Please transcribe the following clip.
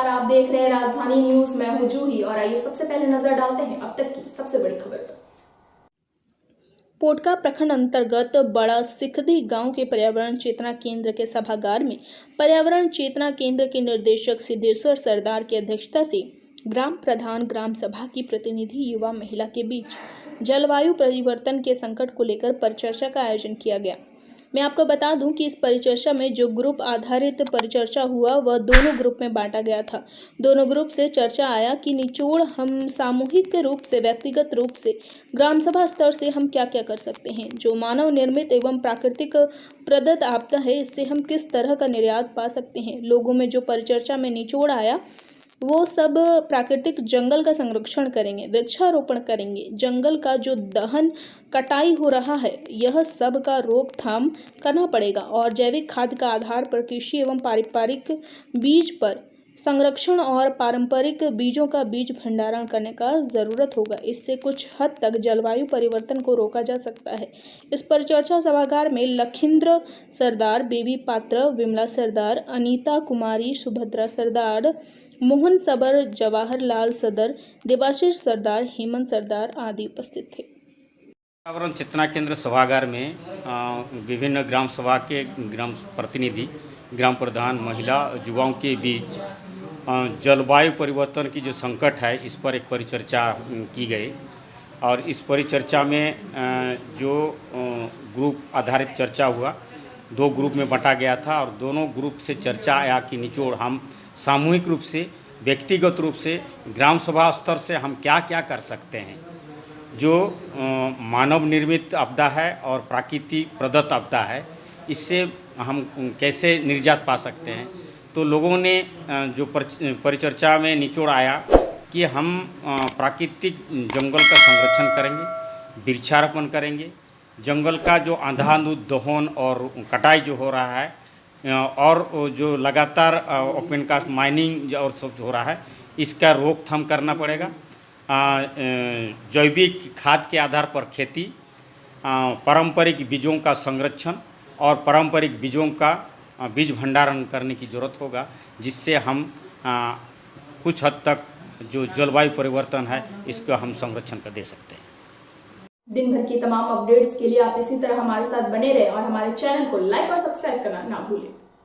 नमस्कार, आप देख रहे हैं राजधानी न्यूज। मैं हूं जूही और आइए सबसे पहले नजर डालते हैं अब तक की सबसे बड़ी खबर पर। पोटका प्रखंड अंतर्गत बड़ा सिखदी गांव के पर्यावरण चेतना केंद्र के सभागार में पर्यावरण चेतना केंद्र के निर्देशक सिद्धेश्वर सरदार की अध्यक्षता से ग्राम प्रधान ग्राम सभा की प्रतिनिधि युवा महिला के बीच जलवायु परिवर्तन के संकट को लेकर परिचर्चा का आयोजन किया गया। मैं आपको बता दूं कि इस परिचर्चा में जो ग्रुप आधारित परिचर्चा हुआ वह दोनों ग्रुप में बांटा गया था। दोनों ग्रुप से चर्चा आया कि निचोड़ हम सामूहिक रूप से, व्यक्तिगत रूप से, ग्राम सभा स्तर से हम क्या क्या कर सकते हैं। जो मानव निर्मित एवं प्राकृतिक प्रदत्त आपदा है, इससे हम किस तरह का निर्यात पा सकते हैं। लोगों में जो परिचर्चा में निचोड़ आया वो सब प्राकृतिक जंगल का संरक्षण करेंगे, वृक्षारोपण करेंगे, जंगल का जो दहन कटाई हो रहा है यह सब का रोकथाम करना पड़ेगा और जैविक खाद का आधार पर कृषि एवं पारंपरिक बीज पर संरक्षण और पारंपरिक बीजों का बीज भंडारण करने का जरूरत होगा। इससे कुछ हद तक जलवायु परिवर्तन को रोका जा सकता है। इस परिचर्चा सभागार में लखिंद्र सरदार, बेबी पात्र, विमला सरदार, अनीता कुमारी, सुभद्रा सरदार, मोहन सबर, जवाहरलाल सदर, देवाशीष सरदार, हेमंत सरदार आदि उपस्थित थे। पर्यावरण चेतना केंद्र सभागार में विभिन्न ग्राम सभा के ग्राम प्रतिनिधि, ग्राम प्रधान, महिला, युवाओं के बीच जलवायु परिवर्तन की जो संकट है इस पर एक परिचर्चा की गई और इस परिचर्चा में जो ग्रुप आधारित चर्चा हुआ, दो ग्रुप में बांटा गया था और दोनों ग्रुप से चर्चा आया कि निचोड़ हम सामूहिक रूप से, व्यक्तिगत रूप से, ग्राम सभा स्तर से हम क्या क्या कर सकते हैं। जो मानव निर्मित आपदा है और प्राकृतिक प्रदत्त आपदा है, इससे हम कैसे निजात पा सकते हैं। तो लोगों ने जो परिचर्चा में निचोड़ आया कि हम प्राकृतिक जंगल का संरक्षण करेंगे, वृक्षारोपण करेंगे, जंगल का जो अंधाधुंध दहन और कटाई जो हो रहा है और जो लगातार ओपन कास्ट माइनिंग और सब हो रहा है, इसका रोकथाम करना पड़ेगा। जैविक खाद के आधार पर खेती, पारंपरिक बीजों का संरक्षण और पारंपरिक बीजों का बीज भंडारण करने की ज़रूरत होगा, जिससे हम कुछ हद तक जो जलवायु परिवर्तन है इसका हम संरक्षण कर दे सकते हैं। दिन भर की तमाम अपडेट्स के लिए आप इसी तरह हमारे साथ बने रहें और हमारे चैनल को लाइक और सब्सक्राइब करना ना भूलें।